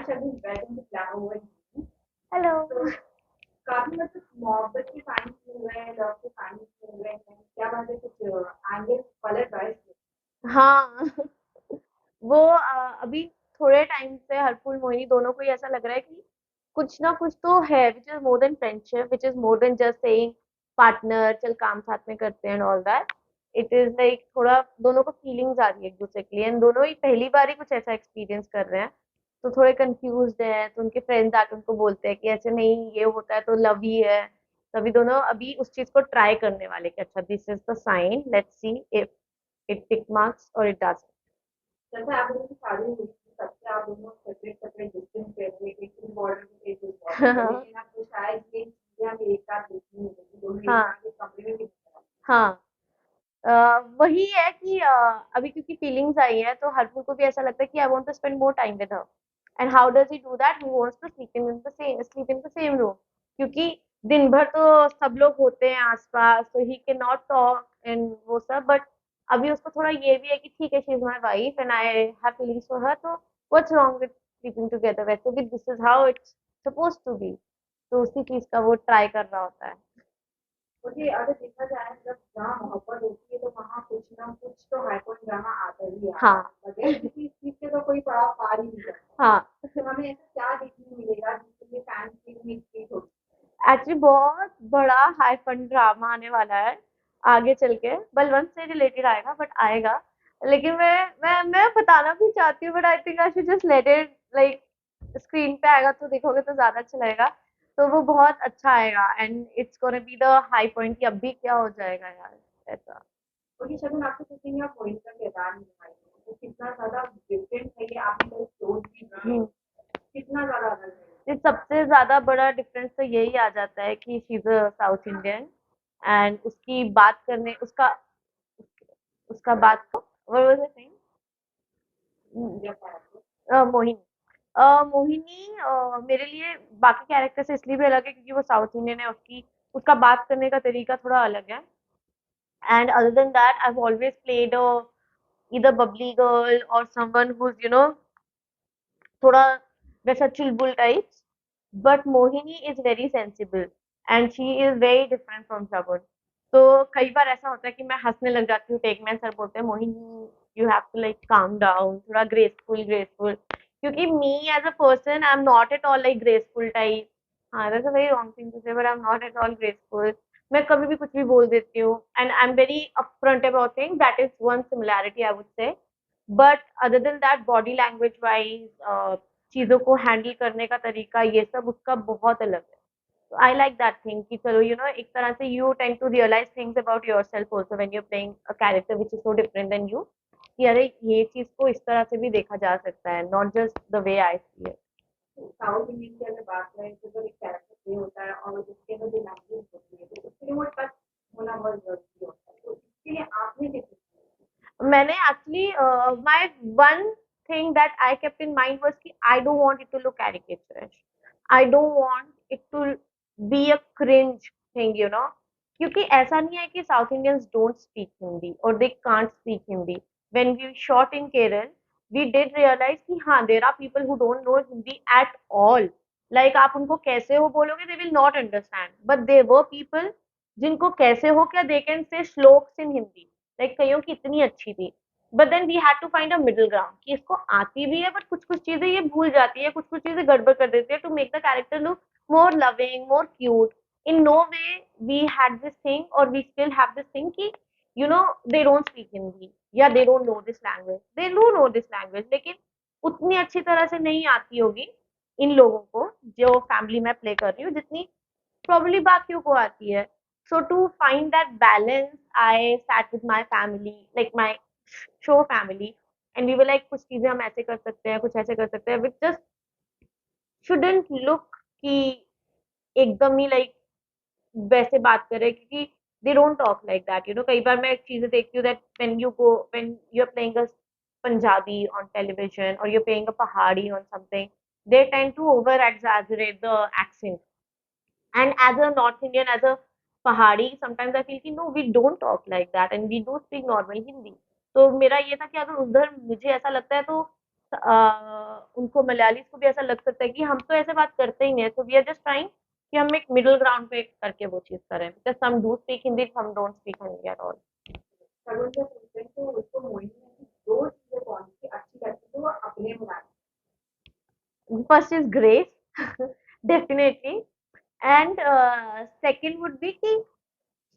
Hi Shagun, welcome to flower world. Hello. तो काफी मतलब मोहब्बत के कहानी सुन रहे हैं, लव के कहानी सुन रहे हैं, क्या बात है, कुछ एंगल पलट रहा है इसमें। हाँ। वो अभी थोड़े टाइम से हरफुल मोहिनी दोनों को ही ऐसा लग रहा है कि कुछ ना कुछ तो है which is more than friendship, which is more than just saying partner चल काम साथ में करते हैं and all that. It is like थोड़ा दोनों को फीलिंग्स आ रही है एक दूसरे के लिए एंड दोनों ही पहली बार ही कुछ ऐसा एक्सपीरियंस कर रहे हैं। तो थोड़े कंफ्यूज्ड हैं, तो उनके फ्रेंड्स आके उनको बोलते हैं कि ऐसे नहीं, ये होता है तो लव ही है। तभी दोनों अभी उस चीज को ट्राई करने वाले कि अच्छा this is the sign, let's see if it tick marks और इट डज। जैसे आप लोगों की शादी हुई थी, तब से आप दोनों सेपरेट सेपरेट डिस्टेंस पे थे, एक इस बॉर्डर पे एक उस बॉर्डर पे, लेकिन आपको शायद ये चीजें हमें एक साथ देखनी मिलेगी, दोनों एक हाँ साथ एक कमरे में भी नहीं रह हाँ। वही है कि अभी क्योंकि फीलिंग्स आई है तो हरपुर को भी ऐसा लगता है कि I want to spend more time with her. And how does he do that? He wants to sleep in the same room, क्योंकि दिन भर तो सब लोग होते हैं आसपास, तो he can not talk and वो सब। बट अभी उसको थोड़ा ये भी है कि ठीक है, she is my wife and I have feelings for her, तो what's wrong with sleeping together? वैसे भी this is how it's suppose to be. तो उसी चीज का वो ट्राई कर रहा होता है। क्योंकि अगर देखा जाए, जब जहाँ मोहब्बत होती है तो वहाँ कुछ ना कुछ तो हाइपर ड्रामा आता ही आता हाँ। है, बगैर किसी चीज के तो कोई पड़ाव पार ही नहीं करता। हाँ। तो हमें ऐसा क्या देखने को मिलेगा जिसके लिए फैन फीलिंग में क्रिएट होगी। एक्चुअली बहुत बड़ा हाई फन ड्रामा आने वाला है आगे चल के। बलवंत से रिलेटेड आएगा, बट आएगा। लेकिन मैं बताना भी चाहती हूँ, but I think I should just let it like screen पे आएगा तो देखोगे तो ज्यादा अच्छा लगेगा। तो वो बहुत अच्छा आएगा and it's gonna be the high point कि अभी क्या हो जाएगा यार, ऐसा। क्योंकि शगुन, आपको सोचेंगे आप वही का किरदार निभाई है, तो कितना ज्यादा डिफरेंट है ये, आपने कभी सोच भी की है, हम्म। कितना ज्यादा अलग है। ये सबसे ज्यादा बड़ा डिफरेंस तो यही आ जाता है कि she is a south Indian and उसकी बात करने उसका उसका बात what was I saying? जब आपको मोहिनी। मोहिनी मेरे लिए बाकी कैरेक्टर से इसलिए भी अलग है क्योंकि वो साउथ इंडियन है, उसकी उसका बात करने का तरीका थोड़ा अलग है। And other than that I have always played a either bubbly girl or someone who's थोड़ा वैसा चुलबुल types. But Mohini is very sensible and she is very different from Shravan. तो कई बार ऐसा होता है कि मैं हंसने लग जाती हूँ, टेकमैन सर बोलते हैं Mohini you have to like calm down, थोड़ा ग्रेसफुल ग्रेसफुल, क्योंकि me as a person I am not at all like graceful type. हाँ, that's a very wrong thing to say, but I am not at all graceful. मैं कभी भी कुछ भी बोल देती हूँ and I am very upfront about things, that is one similarity I would say. But other than that body language wise चीज़ों को हैंडल करने का तरीका ये सब उसका बहुत अलग है। तो आई लाइक दैट थिंग कि चलो एक तरह से you tend to realise things about yourself also when you are playing a character which is so different than you, कि अरे ये चीज़ को इस तरह से भी देखा जा सकता है, not just the way I see it. South Indian की अगर बात करें तो जब एक कैरेक्टर प्ले होता है और उसके अंदर जो लैंग्वेज होती है तो उसके लिए वो टच होना बहुत जरूरी होता है, तो इसके लिए आपने कैसे किया? मैंने actually my one thing that I kept in mind was कि I don't want it to look caricaturish. I don't want it to be a cringe thing, क्योंकि ऐसा नहीं है कि south Indians don't speak Hindi और they can't speak Hindi. When we shot in Kerala we did realize कि हाँ, there are people who don't know Hindi at all. Like आप उनको कैसे हो बोलोगे they will not understand, but they were people जिनको कैसे हो क्या they can say shlokas in Hindi. Like कईयों की इतनी अच्छी थी। But then we had to find a middle ground कि इसको आती भी है बट कुछ कुछ चीजें ये भूल जाती है, कुछ कुछ चीजें गड़बड़ कर देती है to make the character look more loving, more cute. In no way we had this thing और we still have this thing कि दे डोंट स्पीक हिंदी या they don't know this language, they do know this language, लेकिन उतनी अच्छी तरह से नहीं आती होगी इन लोगों को जो फैमिली में प्ले कर रही हूँ जितनी प्रॉब्ली बाकियों को आती है। So to find that balance, I sat with my family, like my show family, and we were like कुछ चीजें हम ऐसे कर सकते हैं, कुछ ऐसे कर सकते हैं, which just shouldn't look कि एकदम ही like वैसे बात कर रहे हैं, क्योंकि they don't talk like that, कई बार मैं एक चीजें देखती हूँ that when you're playing a Punjabi on television or you're playing a Pahadi on something, they tend to over exaggerate the accent. And as a North Indian, as a Pahadi, sometimes I feel कि no, we don't talk like that and we do speak normal Hindi. तो मेरा ये था कि अगर उधर मुझे ऐसा लगता है तो उनको मलयालीज को भी ऐसा लग सकता है कि हम तो ऐसे बात करते ही नहीं है, so we are just trying कि हम एक मिडिल ग्राउंड पे करके वो चीज़ करें, because some do speak Hindi, some don't speak Hindi at all. तरुण से पूछते हैं तो उसको मोहिनी में दो चीजें कौन सी अच्छी लगती है तो वो अपने में लाती First is grace, definitely, and second would be कि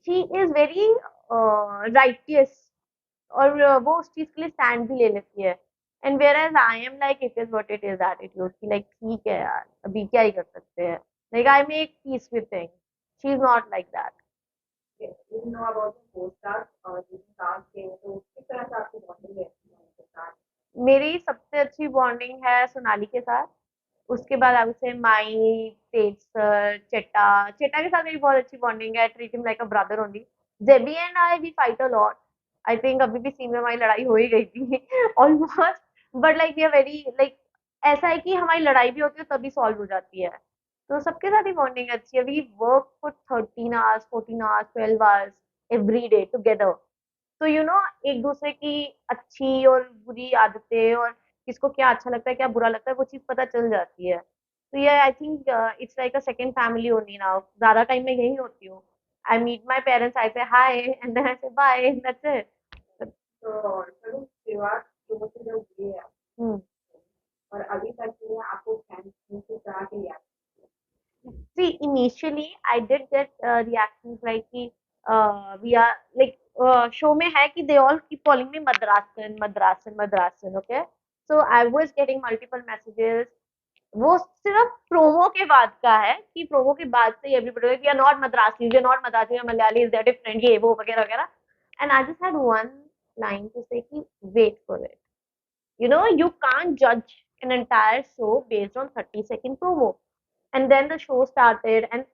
she is very righteous, और वो उस चीज के लिए स्टैंड भी ले लेती है, and where as I am like it is what it is attitude की लाइक ठीक है यार, अभी क्या ही कर सकते हैं, like I make peace with things, she is not like that. है you know about the post cast और जिस कास्ट के हैं, तो किस तरह से आपकी बॉन्डिंग रहती है उनके साथ मेरी सबसे अच्छी बॉन्डिंग है सोनाली के साथ, उसके बाद आई वुड से माई, तेज सर, चेटा, चेटा के साथ मेरी बहुत अच्छी बॉन्डिंग है, treat him like a brother only. JB and I we fight a lot, I think अभी भी सीन में हमारी लड़ाई हो ही गई थी almost, but like we are very like, ऐसा है कि हमारी लड़ाई भी होती है तभी सॉल्व हो जाती है, तो सबके साथ ही बॉन्डिंग अच्छी है. We work for 13 hours, 14 hours, 12 hours every day together, तो एक दूसरे की अच्छी और बुरी आदतें और किसको क्या अच्छा लगता है क्या बुरा लगता है वो चीज पता चल जाती है. तो ये I think it's like a second family only now, ज्यादा टाइम मैं यही होती हूँ. आई मीट माई पेरेंट्स, आई से हाय एंड देन आई से बाय, दैट्स इट. तो चलो शुरुआत शुरू से जब हुई है और अभी तक के लिए आपको फैंस से तरह के याद See, initially I did get reactions like कि we are like show में है कि they all keep calling me Madrasan, Madrasan, Madrasan, okay? So I was getting multiple messages. वो सिर्फ प्रोमो के बाद का है कि प्रोमो के बाद से everybody we are not Madrasi, we are not Madrasi, Malayali, they are different, ये वो वगैरह वगैरह. And I just had one line to say कि wait for it, you can't judge an entire show based on 30-second promo. And then the show started, and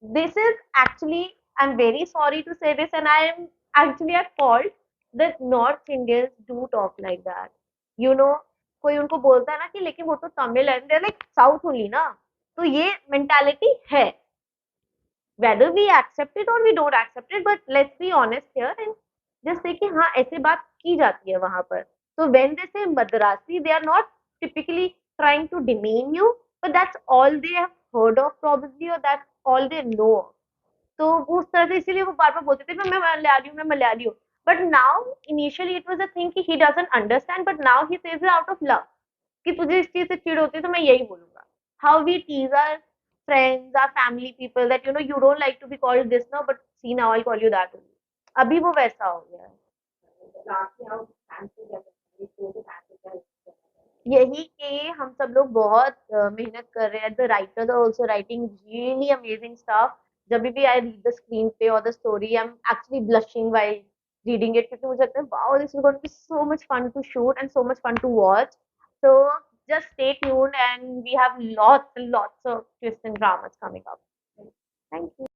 this is actually, I'm very sorry to say this, and I am actually at fault that North Indians do talk like that. You know, कोई उनको बोलता है ना कि लेकिन वो तो तमिल है, they're like साउथ ओनली ना, तो ये मेंटालिटी है, whether we accept it or we don't accept it, but let's be honest here and just say कि हाँ ऐसे बात की जाती है वहां पर. So when they say Madrasi, they are not typically trying to demean you, but that's all they have heard of probably, or that's all they know. तो वो उस तरह से इसीलिए वो बार बार बोलते थे मैं मलयाली हूँ, मैं मलयाली हूँ. But now initially it was a thing कि he doesn't understand, but now he says it out of love कि तुझे इस चीज से चिढ़ होती है तो मैं यही बोलूंगा. How we tease our friends, our family people that you don't like to be called this now, but see now I'll call you that only. अभी वो वैसा हो गया है. लास्ट में आप फैंस से क्या करते हैं शो के फैंस से क्या यही कि हम सब लोग बहुत मेहनत कर रहे हैं. The writers are also writing really amazing stuff. जब भी आई रीड द स्क्रीन पे और the story, I am actually blushing while reading it, क्योंकि मुझे लगता है wow, this is going to be so much fun to shoot and so much fun to watch. So just stay tuned, and we have lots and lots of twists and dramas coming up. Thank you.